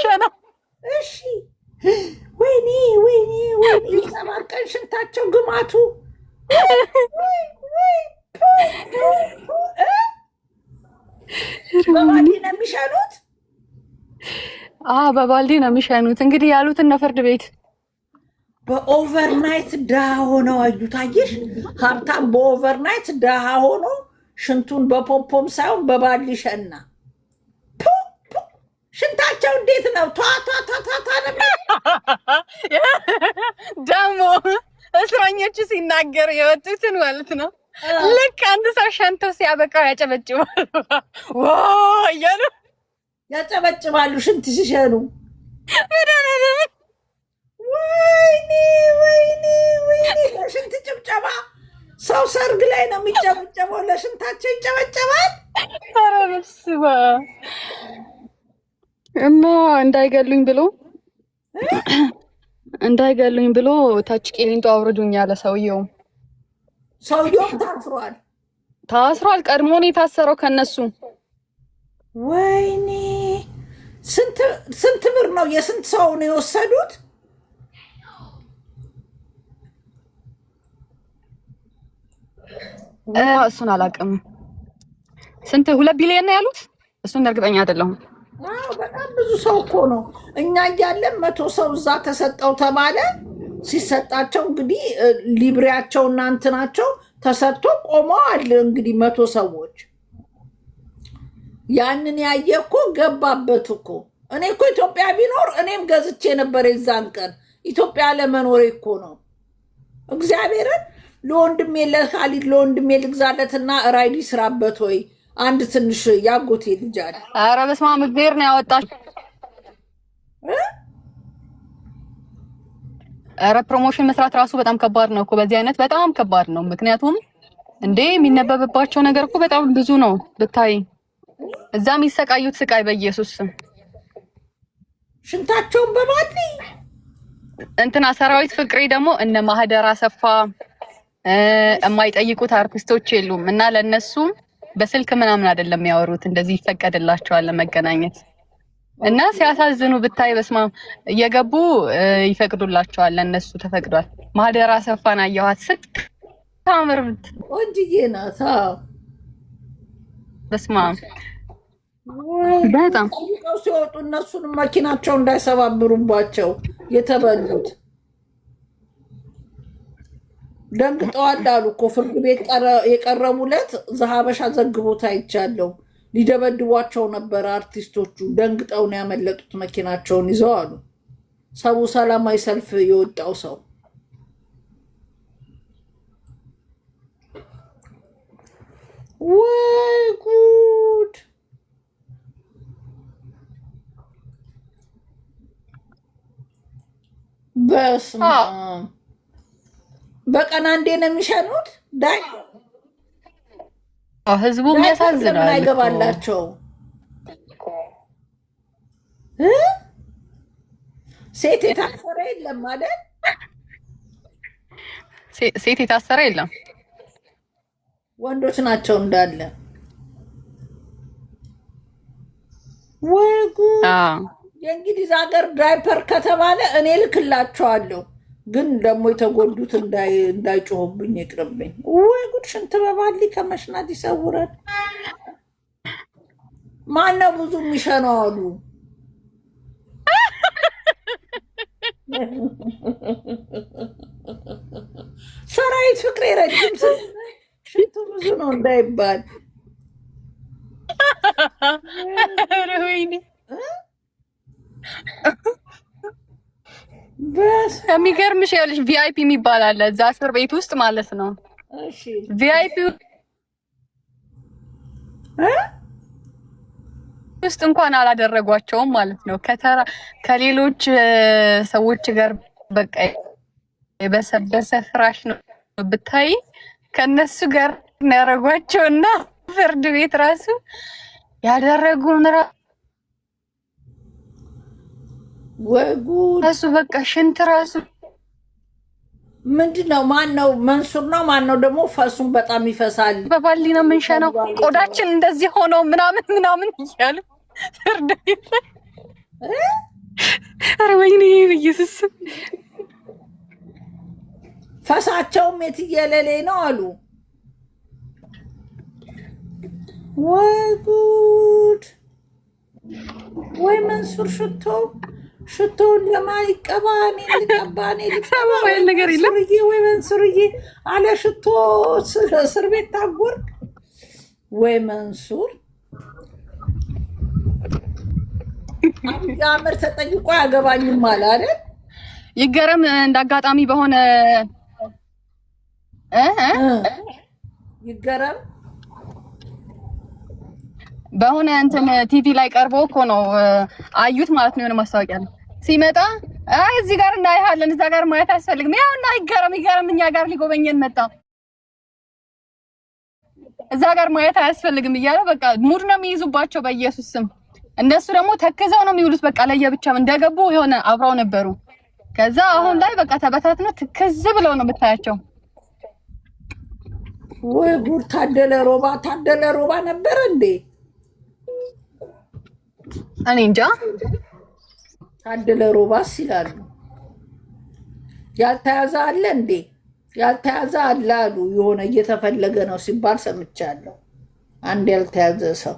የምንሸነው። እሺ ወይኔ ወይኔ ወይኔ ሰባት ቀን ሽንታቸው ግማቱ በባልዲ ነው የሚሸኑት። በባልዲ ነው የሚሸኑት። እንግዲህ ያሉትን ፍርድ ቤት በኦቨርናይት ድሃ ሆነው አዩት። አየሽ፣ ሀብታም በኦቨርናይት ድሃ ሆኖ ሽንቱን በፖፖም ሳይሆን በባልዲ ሸና። ሽንታቸው እንዴት ነው? ቷቷቷቷ ደግሞ እስረኞቹ ሲናገሩ የወጡትን ማለት ነው። ልክ አንድ ሰው ሸንቶ ሲያበቃው ያጨበጭባሉ እያሉ ያጨበጭባሉ ሽንት ሲሸኑ። ወይኔ ወይኔ ወይኔ! ለሽንት ጭብጨባ ሰው ሰርግ ላይ ነው የሚጨበጨበው፣ ለሽንታቸው ይጨበጨባል። ኧረ በስመ አብ! እና እንዳይገሉኝ ብሎ ታች ቄሊንጦ አውርዱኝ አለ ሰውየውም ታስሯል። ቀድሞ ነው የታሰረው ከነሱ። ወይኔ ስንት ብር ነው? የስንት ሰው ነው የወሰዱት? እሱን አላውቅም። ስንት 2 ቢሊዮን ነው ያሉት? እሱን እርግጠኛ አይደለሁም። በጣም ብዙ ሰው እኮ ነው። እኛ እያለን 100 ሰው እዛ ተሰጠው ተባለ። ሲሰጣቸው እንግዲህ ሊብሬያቸው እና እንትናቸው ተሰጥቶ ቆመዋል። እንግዲህ 100 ሰዎች ያንን ያየ እኮ ገባበት እኮ። እኔ እኮ ኢትዮጵያ ቢኖር እኔም ገዝቼ ነበር የዛን ቀን። ኢትዮጵያ ለመኖሬ እኮ ነው። እግዚአብሔርን ለወንድሜ ለካሊድ ለወንድሜ ልግዛለትና ራይድ ይስራበት ወይ አንድ ትንሽ ያጎቴ ልጅ አለ። ኧረ በስመ አብ እግዚአብሔር ነው ያወጣችሁ። ኧረ ፕሮሞሽን መስራት ራሱ በጣም ከባድ ነው እኮ በዚህ አይነት በጣም ከባድ ነው። ምክንያቱም የሚነበብባቸው ነገር እኮ በጣም ብዙ ነው ብታይ። እዛ የሚሰቃዩት ስቃይ በኢየሱስ ስም ሽንታቸውን በባሊ እንትና ሰራዊት ፍቅሬ ደግሞ እነ ማህደር አሰፋ የማይጠይቁት አርቲስቶች የሉም እና ለነሱ በስልክ ምናምን አይደለም የሚያወሩት፣ እንደዚህ ይፈቀድላቸዋል ለመገናኘት እና ሲያሳዝኑ ብታይ። በስማ እየገቡ ይፈቅዱላቸዋል፣ ለነሱ ተፈቅዷል። ማህደር አሰፋን አየኋት ስታምር ቆንጅዬ ናት። በስማ በጣም ሲወጡ እነሱንም መኪናቸው እንዳይሰባብሩባቸው የተበሉት ደንግጠዋል አሉ እኮ ፍርድ ቤት የቀረቡለት ዘሀበሻ ዘግቦት አይቻለሁ። ሊደበድቧቸው ነበር አርቲስቶቹ፣ ደንግጠው ነው ያመለጡት መኪናቸውን ይዘው አሉ። ሰው ሰላማዊ ሰልፍ የወጣው ሰው ወይ ጉድ! በስመ አብ! በቀን አንዴ ነው የሚሸኑት። ዳይ ህዝቡ የሚያሳዝነው አይገባላቸው። ሴት የታሰረ የለም አይደል? ሴት የታሰረ የለም፣ ወንዶች ናቸው እንዳለ። ወይ ጉድ! የእንግሊዝ ሀገር ዳይፐር ከተባለ እኔ ልክላቸዋለሁ፣ ግን ደግሞ የተጎዱት እንዳይጮሁብኝ ይቅርብኝ። ወይ ጉድ! ሽንት በባሊ ከመሽናት ይሰውረን። ማነው ብዙ የሚሸነው አሉ። ሰራዊት ፍቅሬ ረጅም ሽንቱ ብዙ ነው እንዳይባል። የሚገርምሽ ይኸውልሽ ቪአይፒ የሚባል አለ እዛ እስር ቤት ውስጥ ማለት ነው። ቪአይፒ ውስጥ እንኳን አላደረጓቸውም ማለት ነው። ከሌሎች ሰዎች ጋር በቃ የበሰበሰ ፍራሽ ነው ብታይ፣ ከነሱ ጋር ያደረጓቸውና ፍርድ ቤት ራሱ ያደረጉን ራሱ በቃ ሽንት ራሱ ምንድነው? ማን ነው? መንሱር ነው። ማን ነው ደግሞ? ፈሱን በጣም ይፈሳል። በባሊ ነው የምንሸነው፣ ቆዳችን እንደዚህ ሆኖ ምናምን እያሉ ፍርድ ቤት ላይ በኢየሱስ ፈሳቸውም የትየለሌ ነው አሉ። ወይ ጉድ! ወይ መንሱር ሽቶውን ለማይቀባ እኔ ልቀባ ነገር የለም። ወይ መንሱርዬ አለ ሽቶ እስር ቤት ታጎርክ። ወይ መንሱር የአምር ተጠይቆ ያገባኝም አለ አይደል? ይገረም እንዳጋጣሚ በሆነ ይገረም በሆነ እንትን ቲቪ ላይ ቀርቦ እኮ ነው አዩት ማለት ነው። የሆነ ማስታወቂያ ነው ሲመጣ፣ አይ እዚህ ጋር እናይሃለን፣ እዛ ጋር ማየት አያስፈልግም፣ ያውና ይገረም እኛ ጋር ሊጎበኘን መጣ፣ እዛ ጋር ማየት አያስፈልግም እያለ በቃ ሙድ ነው የሚይዙባቸው በኢየሱስ ስም። እነሱ ደግሞ ተከዘው ነው የሚውሉት። በቃ ለየብቻም እንደገቡ የሆነ አብረው ነበሩ። ከዛ አሁን ላይ በቃ ተበታትነው ትክዝ ብለው ነው የምታያቸው። ወይ ጉድ! ታደለ ሮባ ነበር እንዴ? እኔ እንጃ። ታደለ ሮባስ ይላሉ። ያልተያዘ አለ እንዴ? ያልተያዘ አለ አሉ። የሆነ እየተፈለገ ነው ሲባል ሰምቻለሁ። አንድ ያልተያዘ ሰው